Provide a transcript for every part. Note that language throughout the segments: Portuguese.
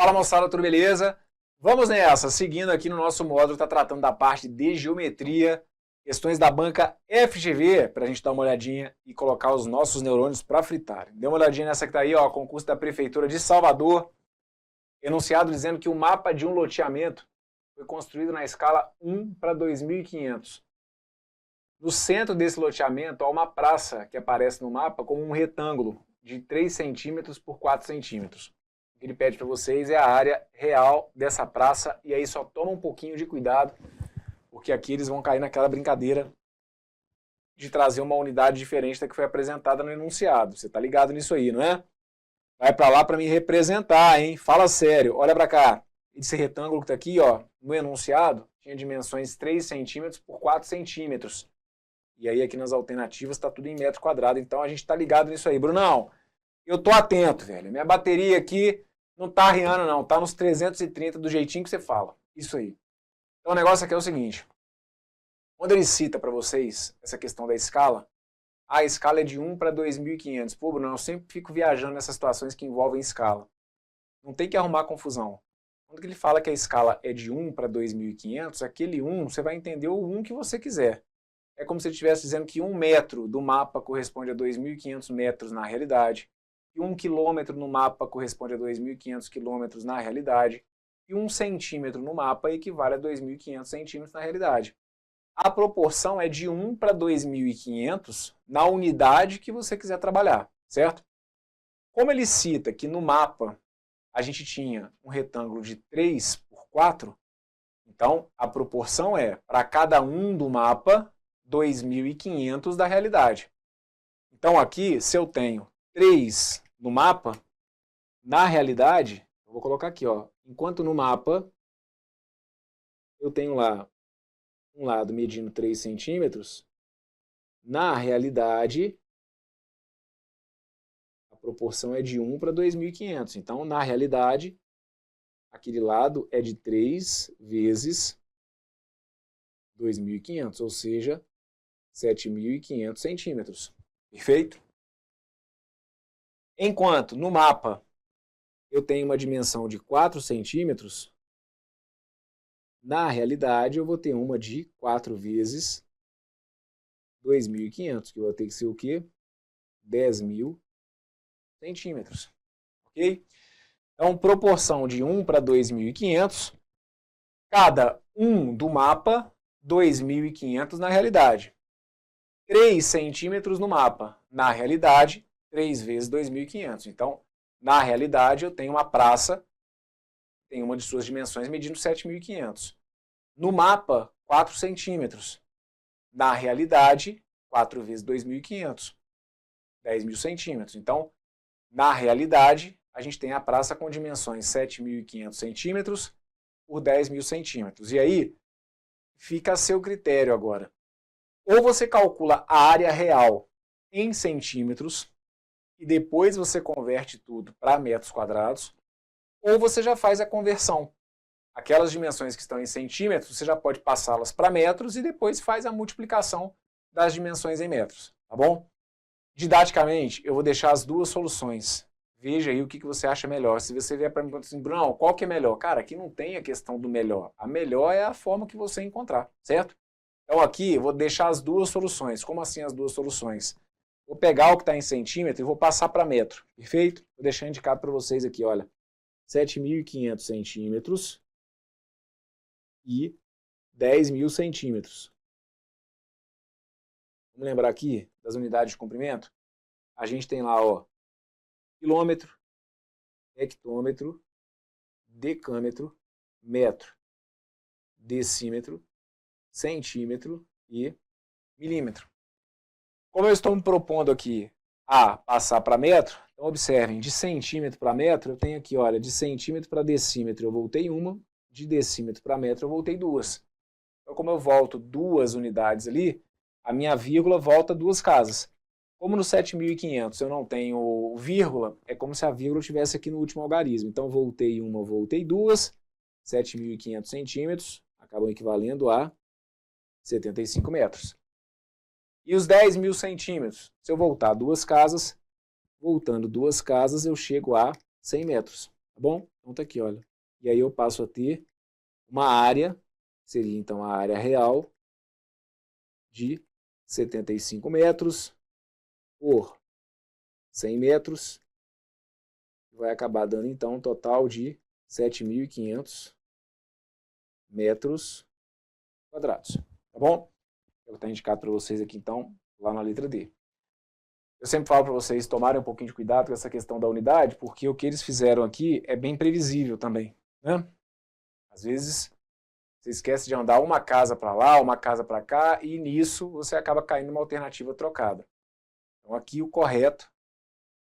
Fala moçada, tudo beleza? Vamos nessa, seguindo aqui no nosso módulo, está tratando da parte de geometria, questões da banca FGV, para a gente dar uma olhadinha e colocar os nossos neurônios para fritar. Dê uma olhadinha nessa que está aí, ó, concurso da Prefeitura de Salvador, enunciado dizendo que o mapa de um loteamento foi construído na escala 1 para 2.500. No centro desse loteamento há uma praça que aparece no mapa como um retângulo de 3 centímetros por 4 centímetros. O que ele pede para vocês é a área real dessa praça, e aí só toma um pouquinho de cuidado, porque aqui eles vão cair naquela brincadeira de trazer uma unidade diferente da que foi apresentada no enunciado. Você tá ligado nisso aí, não é? Vai para lá para me representar, hein? Fala sério, olha para cá. Esse retângulo que tá aqui, ó, no enunciado, tinha dimensões 3 centímetros por 4 centímetros. E aí aqui nas alternativas está tudo em metro quadrado, então a gente tá ligado nisso aí. Brunão, eu tô atento, velho. Minha bateria aqui não tá arriando não, tá nos 330 do jeitinho que você fala. Isso aí. Então o negócio aqui é o seguinte. Quando ele cita para vocês essa questão da escala, a escala é de 1 para 2.500. Pô, Bruno, eu sempre fico viajando nessas situações que envolvem escala. Não tem que arrumar confusão. Quando ele fala que a escala é de 1 para 2.500, aquele 1, você vai entender o 1 que você quiser. É como se ele estivesse dizendo que 1 metro do mapa corresponde a 2.500 metros na realidade, e 1 quilômetro no mapa corresponde a 2.500 quilômetros na realidade, e 1 centímetro no mapa equivale a 2.500 centímetros na realidade. A proporção é de 1 para 2.500 na unidade que você quiser trabalhar, certo? Como ele cita que no mapa a gente tinha um retângulo de 3 por 4, então a proporção é, para cada um do mapa, 2.500 da realidade. Então aqui, se eu tenho 3 no mapa, na realidade, eu vou colocar aqui, ó, enquanto no mapa eu tenho lá um lado medindo 3 centímetros, na realidade a proporção é de 1 para 2.500. Então, na realidade, aquele lado é de 3 vezes 2.500, ou seja, 7.500 centímetros. Perfeito? Enquanto no mapa eu tenho uma dimensão de 4 centímetros, na realidade eu vou ter uma de 4 vezes 2.500, que vai ter que ser o quê? 10.000 centímetros. Ok? Então, proporção de 1 para 2.500, cada um do mapa, 2.500 na realidade. 3 centímetros no mapa, na realidade, 3 vezes 2.500. Então, na realidade, eu tenho uma praça, tem uma de suas dimensões medindo 7.500. No mapa, 4 centímetros. Na realidade, 4 vezes 2.500. 10.000 centímetros. Então, na realidade, a gente tem a praça com dimensões 7.500 centímetros por 10.000 centímetros. E aí, fica a seu critério agora. Ou você calcula a área real em centímetros e depois você converte tudo para metros quadrados, ou você já faz a conversão. Aquelas dimensões que estão em centímetros, você já pode passá-las para metros e depois faz a multiplicação das dimensões em metros, tá bom? Didaticamente, eu vou deixar as duas soluções. Veja aí o que você acha melhor. Se você vier para mim e falar assim, Bruno, qual que é melhor? Cara, aqui não tem a questão do melhor. A melhor é a forma que você encontrar, certo? Então aqui eu vou deixar as duas soluções. Como assim as duas soluções? Vou pegar o que está em centímetro e vou passar para metro, perfeito? Vou deixar indicado para vocês aqui, olha. 7.500 centímetros e 10.000 centímetros. Vamos lembrar aqui das unidades de comprimento? A gente tem lá, ó, quilômetro, hectômetro, decâmetro, metro, decímetro, centímetro e milímetro. Como eu estou me propondo aqui a passar para metro, então observem, de centímetro para metro, eu tenho aqui, olha, de centímetro para decímetro eu voltei uma, de decímetro para metro eu voltei duas. Então, como eu volto 2 unidades ali, a minha vírgula volta 2 casas. Como no 7.500 eu não tenho vírgula, é como se a vírgula estivesse aqui no último algarismo. Então, voltei uma, voltei duas, 7.500 centímetros, acabam equivalendo a 75 metros. E os 10.000 centímetros? Se eu voltar 2 casas, voltando 2 casas, eu chego a 100 metros, tá bom? Então tá aqui, olha. E aí eu passo a ter uma área, seria então a área real, de 75 metros por 100 metros. Vai acabar dando então um total de 7.500 metros quadrados. Tá bom? Eu vou estar indicado para vocês aqui então, lá na letra D. Eu sempre falo para vocês tomarem um pouquinho de cuidado com essa questão da unidade, porque o que eles fizeram aqui é bem previsível também, né? Às vezes você esquece de andar uma casa para lá, uma casa para cá, e nisso você acaba caindo numa alternativa trocada. Então aqui o correto,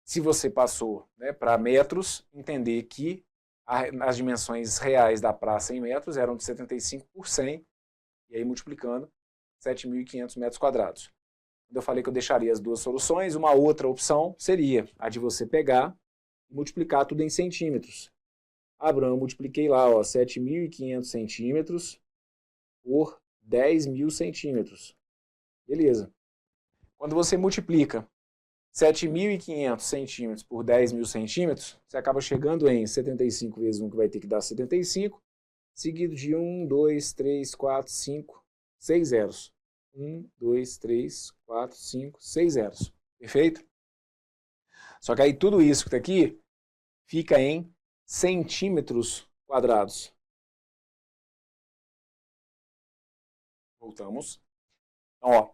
se você passou, né, para metros, entender que as dimensões reais da praça em metros eram de 75 por 100, e aí multiplicando 7.500 metros quadrados. Quando eu falei que eu deixaria as duas soluções, uma outra opção seria a de você pegar e multiplicar tudo em centímetros. Abraão, multipliquei lá, 7.500 centímetros por 10.000 centímetros. Beleza. Quando você multiplica 7.500 centímetros por 10.000 centímetros, você acaba chegando em 75 vezes 1, que vai ter que dar 75, seguido de 1, 2, 3, 4, 5, 6 zeros. 1, 2, 3, 4, 5, 6 zeros. Perfeito? Só que aí tudo isso que está aqui fica em centímetros quadrados. Voltamos. Então, ó,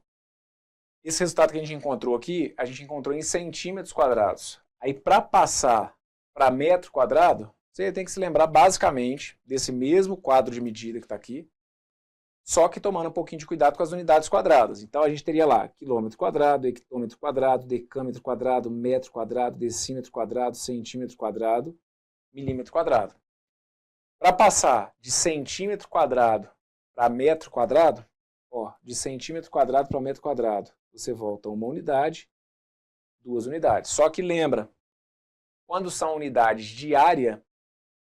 esse resultado que a gente encontrou aqui, a gente encontrou em centímetros quadrados. Aí, para passar para metro quadrado, você tem que se lembrar basicamente desse mesmo quadro de medida que está aqui, só que tomando um pouquinho de cuidado com as unidades quadradas. Então, a gente teria lá quilômetro quadrado, hectômetro quadrado, decâmetro quadrado, metro quadrado, decímetro quadrado, centímetro quadrado, milímetro quadrado. Para passar de centímetro quadrado para metro quadrado, de centímetro quadrado para metro quadrado, você volta uma unidade, duas unidades. Só que lembra, quando são unidades de área,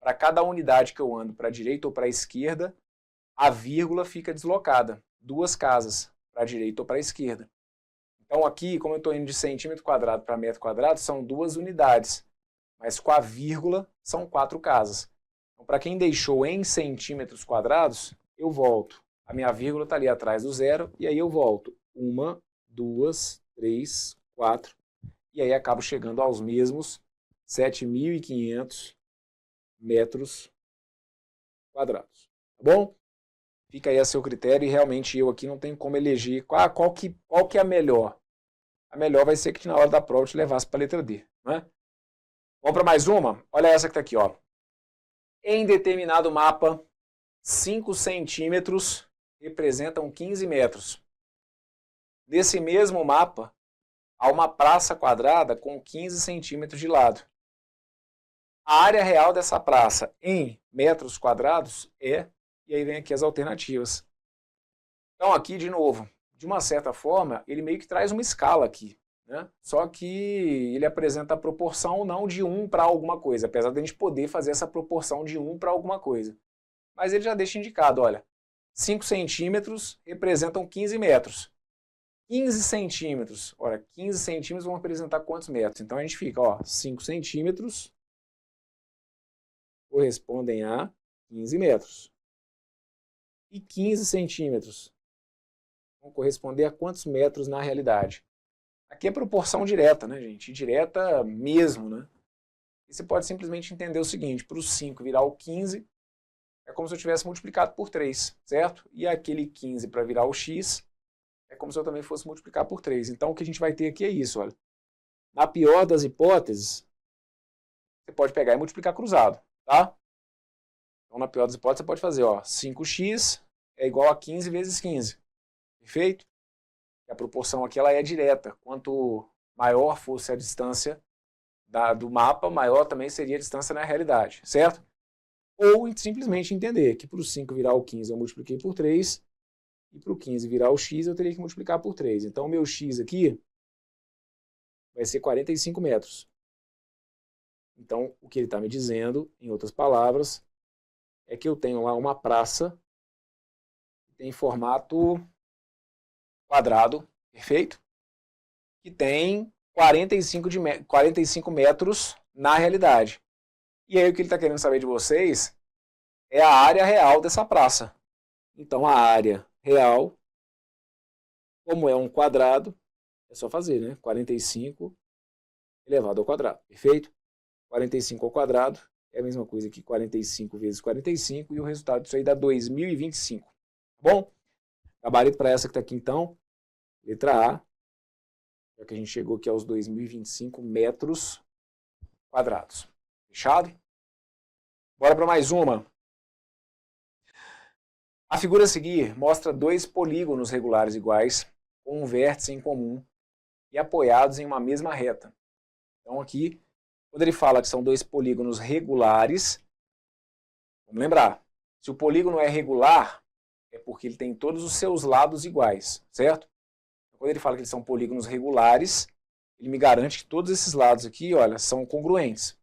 para cada unidade que eu ando para a direita ou para a esquerda, a vírgula fica deslocada, duas casas, para a direita ou para a esquerda. Então aqui, como eu estou indo de centímetro quadrado para metro quadrado, são duas unidades, mas com a vírgula são 4 casas. Então, para quem deixou em centímetros quadrados, eu volto. A minha vírgula está ali atrás do zero, e aí eu volto. 1, 2, 3, 4, e aí acabo chegando aos mesmos 7.500 metros quadrados. Tá bom? Fica aí a seu critério, e realmente eu aqui não tenho como eleger qual que é a melhor. A melhor vai ser que na hora da prova eu te levasse para a letra D. Né? Vamos para mais uma? Olha essa que está aqui. Ó. Em determinado mapa, 5 centímetros representam 15 metros. Nesse mesmo mapa, há uma praça quadrada com 15 centímetros de lado. A área real dessa praça em metros quadrados é... E aí vem aqui as alternativas. Então aqui, de novo, de uma certa forma, ele meio que traz uma escala aqui. Né? Só que ele apresenta a proporção não de 1 para alguma coisa, apesar de a gente poder fazer essa proporção de 1 para alguma coisa. Mas ele já deixa indicado, olha, 5 centímetros representam 15 metros. 15 centímetros, olha, 15 centímetros vão representar quantos metros? Então a gente fica, 5 centímetros correspondem a 15 metros. E 15 centímetros vão corresponder a quantos metros na realidade? Aqui é proporção direta, né, gente? Direta mesmo, né? E você pode simplesmente entender o seguinte, para o 5 virar o 15, é como se eu tivesse multiplicado por 3, certo? E aquele 15 para virar o x, é como se eu também fosse multiplicar por 3. Então o que a gente vai ter aqui é isso, olha. Na pior das hipóteses, você pode pegar e multiplicar cruzado, tá? Então, na pior das hipóteses, você pode fazer, 5x é igual a 15 vezes 15. Perfeito? E a proporção aqui ela é direta. Quanto maior fosse a distância do mapa, maior também seria a distância na realidade, certo? Ou simplesmente entender que para o 5 virar o 15 eu multipliquei por 3, e para o 15 virar o x eu teria que multiplicar por 3. Então, o meu x aqui vai ser 45 metros. Então, o que ele está me dizendo, em outras palavras, é que eu tenho lá uma praça que tem formato quadrado, perfeito? Que tem 45 metros na realidade. E aí o que ele está querendo saber de vocês é a área real dessa praça. Então a área real, como é um quadrado, é só fazer, né? 45 elevado ao quadrado, perfeito? 45 ao quadrado é a mesma coisa que 45 vezes 45, e o resultado disso aí dá 2025. Tá bom? Gabarito para essa que está aqui então, letra A, já que a gente chegou aqui aos 2025 metros quadrados. Fechado? Bora para mais uma. A figura a seguir mostra dois polígonos regulares iguais, com um vértice em comum e apoiados em uma mesma reta. Então aqui, quando ele fala que são dois polígonos regulares, vamos lembrar, se o polígono é regular, é porque ele tem todos os seus lados iguais, certo? Quando ele fala que eles são polígonos regulares, ele me garante que todos esses lados aqui, olha, são congruentes.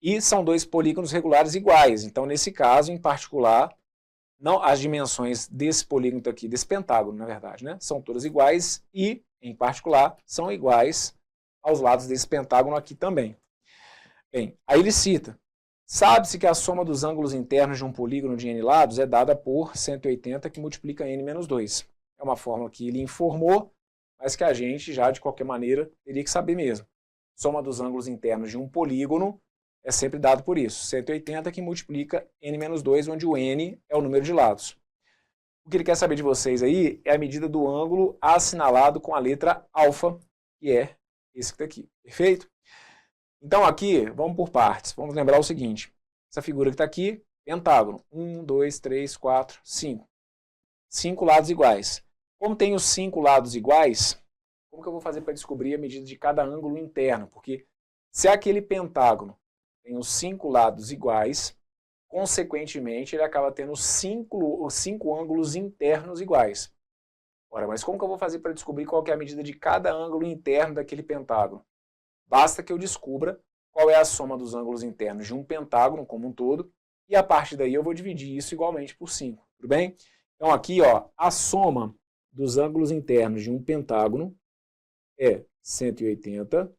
E são dois polígonos regulares iguais. Então, nesse caso, em particular, não, as dimensões desse polígono aqui, desse pentágono, na verdade, né, são todas iguais e, em particular, são iguais aos lados desse pentágono aqui também. Bem, aí ele cita, sabe-se que a soma dos ângulos internos de um polígono de n lados é dada por 180, que multiplica n menos 2. É uma fórmula que ele informou, mas que a gente já, de qualquer maneira, teria que saber mesmo. Soma dos ângulos internos de um polígono é sempre dado por isso. 180 que multiplica n menos 2, onde o n é o número de lados. O que ele quer saber de vocês aí é a medida do ângulo assinalado com a letra alfa, que é esse que está aqui. Perfeito? Então aqui, vamos por partes. Vamos lembrar o seguinte. Essa figura que está aqui, pentágono. 1, 2, 3, 4, 5. 5 lados iguais. Como tem os 5 lados iguais, como que eu vou fazer para descobrir a medida de cada ângulo interno? Porque se aquele pentágono tem os 5 lados iguais, consequentemente ele acaba tendo os 5 ângulos internos iguais. Ora, mas como que eu vou fazer para descobrir qual que é a medida de cada ângulo interno daquele pentágono? Basta que eu descubra qual é a soma dos ângulos internos de um pentágono como um todo, e a partir daí eu vou dividir isso igualmente por 5, tudo bem? Então aqui, ó, a soma dos ângulos internos de um pentágono é 180,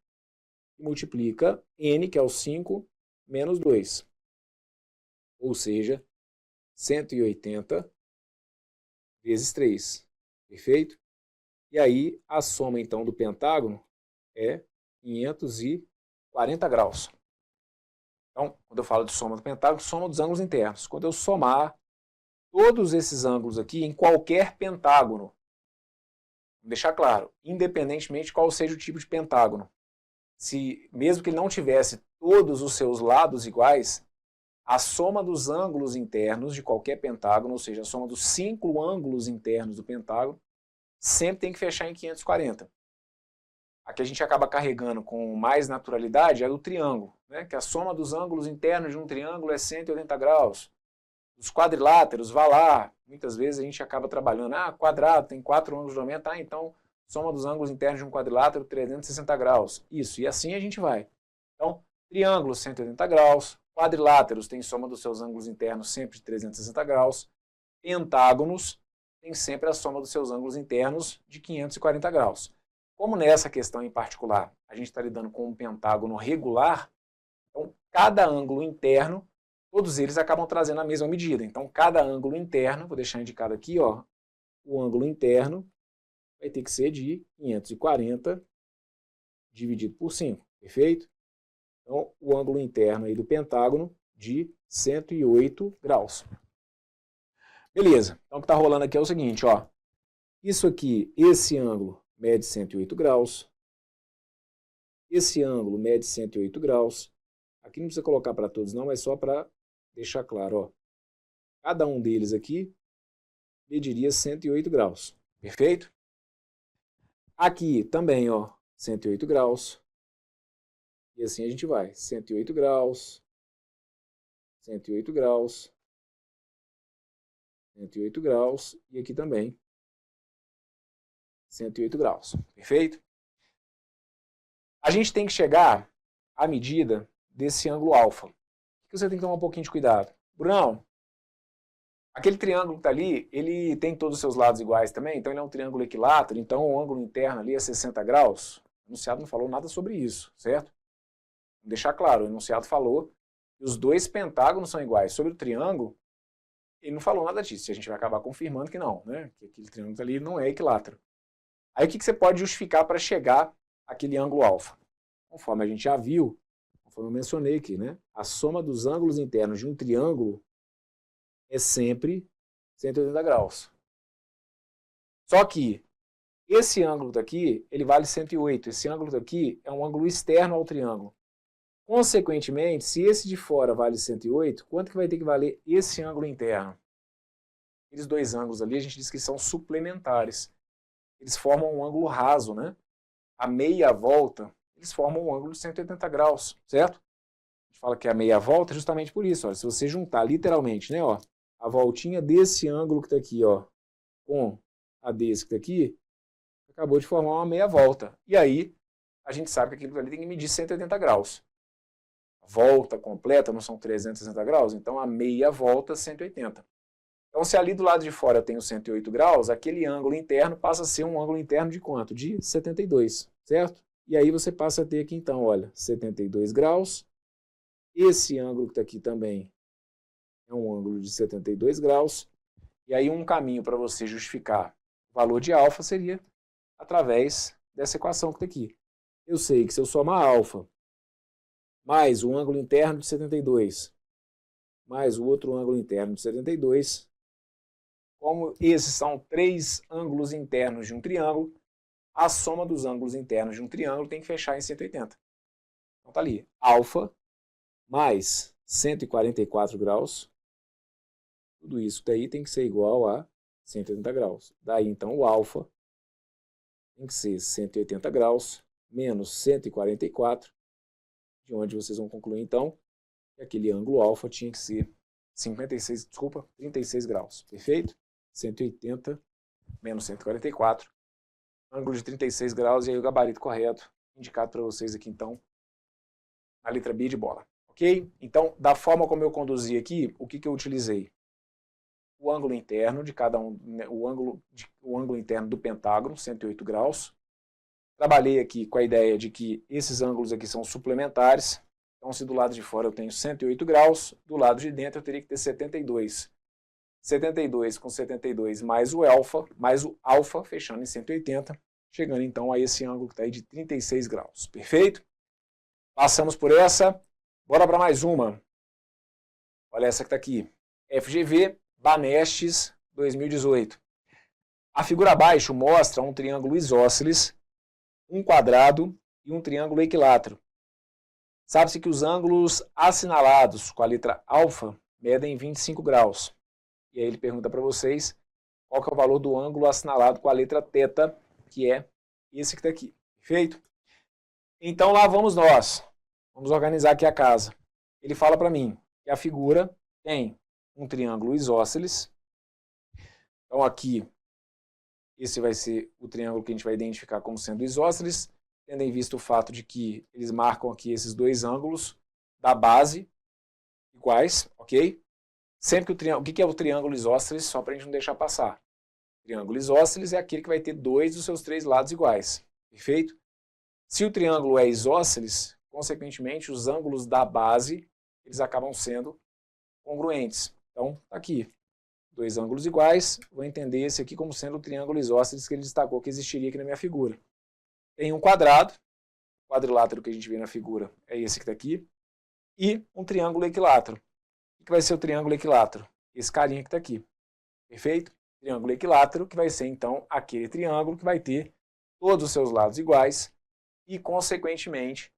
e multiplica n, que é o 5, menos 2. Ou seja, 180 vezes 3. Perfeito? E aí, a soma, então, do pentágono é 540 graus. Então, quando eu falo de soma do pentágono, soma dos ângulos internos. Quando eu somar todos esses ângulos aqui em qualquer pentágono, vou deixar claro, independentemente de qual seja o tipo de pentágono, se mesmo que ele não tivesse todos os seus lados iguais, a soma dos ângulos internos de qualquer pentágono, ou seja, a soma dos 5 ângulos internos do pentágono, sempre tem que fechar em 540. Aqui a gente acaba carregando com mais naturalidade é do triângulo, né? Que a soma dos ângulos internos de um triângulo é 180 graus. Os quadriláteros, vá lá, muitas vezes a gente acaba trabalhando, quadrado, tem 4 ângulos de 90, então soma dos ângulos internos de um quadrilátero 360 graus. Isso, e assim a gente vai. Então, triângulos 180 graus, quadriláteros tem soma dos seus ângulos internos sempre de 360 graus, pentágonos tem sempre a soma dos seus ângulos internos de 540 graus. Como nessa questão em particular a gente está lidando com um pentágono regular, então cada ângulo interno, todos eles acabam trazendo a mesma medida. Então cada ângulo interno, vou deixar indicado aqui, ó, o ângulo interno vai ter que ser de 540 dividido por 5, perfeito? Então o ângulo interno aí do pentágono de 108 graus. Beleza, então o que está rolando aqui é o seguinte, ó, isso aqui, esse ângulo mede 108 graus, esse ângulo mede 108 graus, aqui não precisa colocar para todos não, mas só para deixar claro, ó, cada um deles aqui mediria 108 graus, perfeito? Aqui também, ó, 108 graus, e assim a gente vai, 108 graus, 108 graus, 108 graus, e aqui também 108 graus, perfeito? A gente tem que chegar à medida desse ângulo alfa. O que você tem que tomar um pouquinho de cuidado? Brunão, aquele triângulo que está ali, ele tem todos os seus lados iguais também, então ele é um triângulo equilátero, então o ângulo interno ali é 60 graus. O enunciado não falou nada sobre isso, certo? Vou deixar claro, o enunciado falou e os dois pentágonos são iguais. Sobre o triângulo, ele não falou nada disso. A gente vai acabar confirmando que não, né? Que aquele triângulo ali não é equilátero. Aí o que você pode justificar para chegar àquele ângulo alfa? Conforme a gente já viu, conforme eu mencionei aqui, né? A soma dos ângulos internos de um triângulo é sempre 180 graus. Só que esse ângulo daqui, ele vale 108. Esse ângulo daqui é um ângulo externo ao triângulo. Consequentemente, se esse de fora vale 108, quanto que vai ter que valer esse ângulo interno? Aqueles dois ângulos ali, a gente diz que são suplementares. Eles formam um ângulo raso, né? A meia volta, eles formam um ângulo de 180 graus, certo? A gente fala que é a meia volta justamente por isso. Olha, se você juntar literalmente, né, ó, a voltinha desse ângulo que está aqui, ó, com a desse que está aqui, acabou de formar uma meia volta. E aí, a gente sabe que aquilo ali tem que medir 180 graus. A volta completa não são 360 graus, então a meia volta 180. Então, se ali do lado de fora eu tenho 108 graus, aquele ângulo interno passa a ser um ângulo interno de quanto? De 72, certo? E aí você passa a ter aqui, então, olha, 72 graus. Esse ângulo que está aqui também é um ângulo de 72 graus. E aí um caminho para você justificar o valor de alfa seria através dessa equação que está aqui. Eu sei que se eu somar alfa mais o ângulo interno de 72 mais o outro ângulo interno de 72, como esses são três ângulos internos de um triângulo, a soma dos ângulos internos de um triângulo tem que fechar em 180. Então está ali, alfa mais 144 graus, tudo isso daí tem que ser igual a 180 graus. Daí então o alfa tem que ser 180 graus menos 144, de onde vocês vão concluir então que aquele ângulo alfa tinha que ser 36 graus. Perfeito? 180 menos 144, ângulo de 36 graus, e aí o gabarito correto, indicado para vocês aqui então, na letra B de bola. Ok? Então, da forma como eu conduzi aqui, o que eu utilizei? O ângulo interno de cada um, o ângulo interno do pentágono, 108 graus. Trabalhei aqui com a ideia de que esses ângulos aqui são suplementares. Então, se do lado de fora eu tenho 108 graus, do lado de dentro eu teria que ter 72. 72 com 72 mais o alfa, fechando em 180, chegando então a esse ângulo que está aí de 36 graus. Perfeito? Passamos por essa. Bora para mais uma. Olha essa que está aqui. FGV Banestes 2018. A figura abaixo mostra um triângulo isósceles, um quadrado e um triângulo equilátero. Sabe-se que os ângulos assinalados com a letra alfa medem 25 graus. E aí ele pergunta para vocês qual que é o valor do ângulo assinalado com a letra θ, que é esse que está aqui. Perfeito? Então lá vamos nós. Vamos organizar aqui a casa. Ele fala para mim que a figura tem um triângulo isósceles. Então aqui, esse vai ser o triângulo que a gente vai identificar como sendo isósceles, tendo em vista o fato de que eles marcam aqui esses dois ângulos da base iguais, ok? Sempre que o triângulo... O que é o triângulo isósceles? Só para a gente não deixar passar. O triângulo isósceles é aquele que vai ter dois dos seus três lados iguais. Perfeito? Se o triângulo é isósceles, consequentemente, os ângulos da base eles acabam sendo congruentes. Então, tá aqui. Dois ângulos iguais. Vou entender esse aqui como sendo o triângulo isósceles que ele destacou que existiria aqui na minha figura. Tem um quadrado. O quadrilátero que a gente vê na figura é esse que está aqui. E um triângulo equilátero. O que vai ser o triângulo equilátero? Esse carinha que está aqui. Perfeito? Triângulo equilátero, que vai ser, então, aquele triângulo que vai ter todos os seus lados iguais e, consequentemente,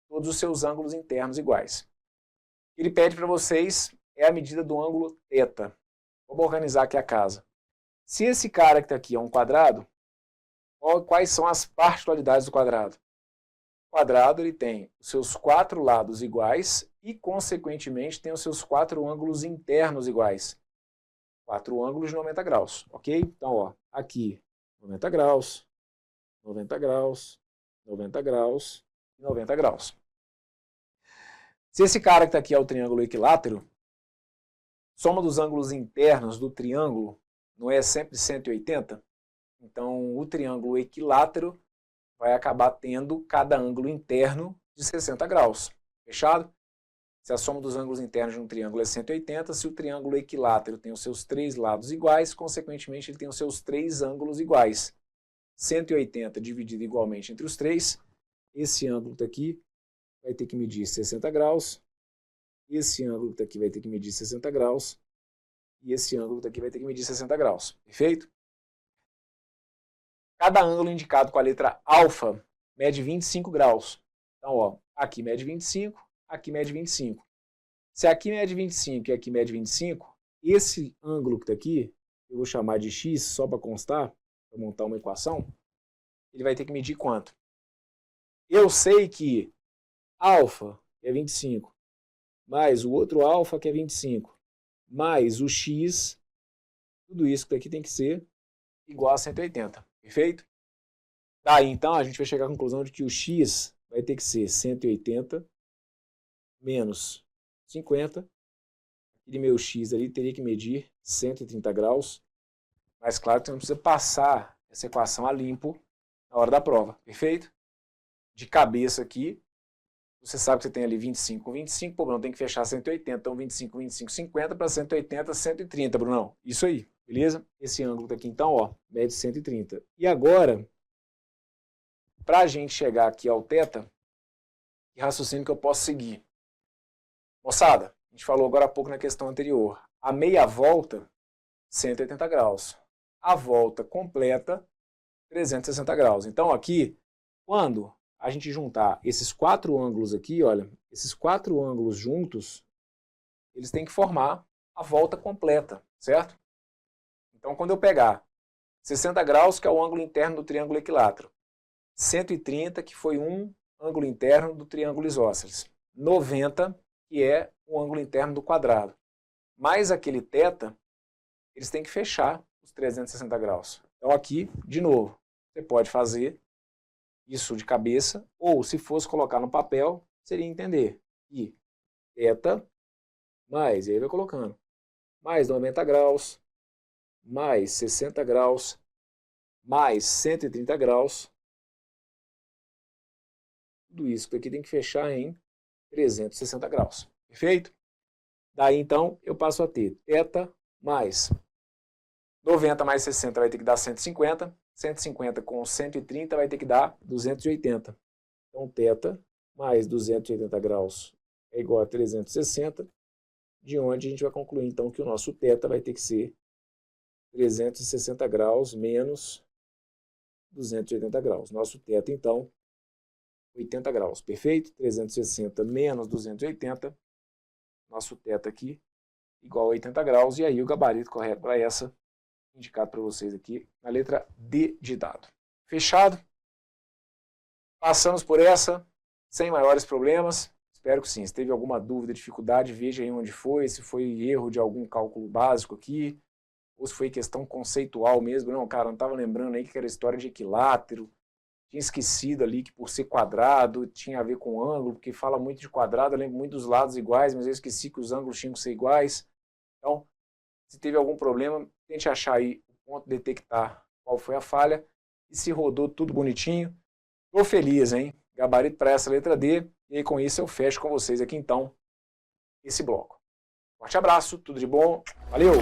todos os seus ângulos internos iguais. Ele pede para vocês é a medida do ângulo θ. Vamos organizar aqui a casa. Se esse cara que está aqui é um quadrado, quais são as particularidades do quadrado? O quadrado ele tem os seus quatro lados iguais e, consequentemente, tem os seus quatro ângulos internos iguais. Quatro ângulos de 90 graus, ok? Então, ó, aqui 90 graus, 90 graus, 90 graus e 90 graus. Se esse cara que está aqui é o triângulo equilátero, soma dos ângulos internos do triângulo não é sempre 180? Então, o triângulo equilátero vai acabar tendo cada ângulo interno de 60 graus. Fechado? se a soma dos ângulos internos de um triângulo é 180, se o triângulo equilátero tem os seus 3 lados iguais, consequentemente ele tem os seus 3 ângulos iguais. 180 dividido igualmente entre os 3, esse ângulo daqui vai ter que medir 60 graus, esse ângulo daqui vai ter que medir 60 graus, e esse ângulo daqui vai ter que medir 60 graus, perfeito? Cada ângulo indicado com a letra alfa mede 25 graus. Então, ó, aqui mede 25, aqui mede 25. Se aqui mede 25 e aqui mede 25, esse ângulo que está aqui, eu vou chamar de x só para constar, para montar uma equação, ele vai ter que medir quanto? Eu sei que alfa é 25, mais o outro alfa que é 25, mais o x, tudo isso que aqui tem que ser igual a 180, perfeito? Daí então a gente vai chegar à conclusão de que o x vai ter que ser 180 menos 50, aquele meu x ali teria que medir 130 graus, mas claro que você não precisa passar essa equação a limpo na hora da prova, perfeito? De cabeça aqui, você sabe que você tem ali 25 com 25, pô, Bruno, tem que fechar 180, então 25 com 25, 50 para 180, 130, Brunão. Isso aí, beleza? Esse ângulo daqui então, ó, mede 130. E agora, para a gente chegar aqui ao θ, que raciocínio que eu posso seguir? Moçada, a gente falou agora há pouco na questão anterior, a meia volta, 180 graus. A volta completa, 360 graus. Então aqui, quando a gente juntar esses 4 ângulos aqui, olha, esses 4 ângulos juntos, eles têm que formar a volta completa, certo? Então quando eu pegar 60 graus, que é o ângulo interno do triângulo equilátero, 130, que foi um ângulo interno do triângulo isósceles, 90, que é o ângulo interno do quadrado, mais aquele θ, eles têm que fechar os 360 graus. Então aqui, de novo, você pode fazer isso de cabeça, ou se fosse colocar no papel, seria entender que θ mais, e aí vai colocando, mais 90 graus, mais 60 graus, mais 130 graus, tudo isso aqui tem que fechar em 360 graus, perfeito? Daí então eu passo a ter θ mais 90 mais 60 vai ter que dar 150, 150 com 130 vai ter que dar 280. Então θ mais 280 graus é igual a 360, de onde a gente vai concluir então que o nosso θ vai ter que ser 360 graus menos 280 graus. Nosso θ então 80 graus, perfeito? 360 menos 280, nosso θ aqui igual a 80 graus, e aí o gabarito correto para essa, indicado para vocês aqui, na letra D de dado. Fechado? Passamos por essa, sem maiores problemas, espero que sim. Se teve alguma dúvida, dificuldade, veja aí onde foi, se foi erro de algum cálculo básico aqui, ou se foi questão conceitual mesmo. Não, cara, não estava lembrando aí que era história de equilátero, tinha esquecido ali que por ser quadrado tinha a ver com ângulo, porque fala muito de quadrado, eu lembro muito dos lados iguais, mas eu esqueci que os ângulos tinham que ser iguais. Então, se teve algum problema, tente achar aí o ponto, detectar qual foi a falha, e se rodou tudo bonitinho, estou feliz, hein? Gabarito para essa letra D, e aí com isso eu fecho com vocês aqui então esse bloco. Forte abraço, tudo de bom, valeu!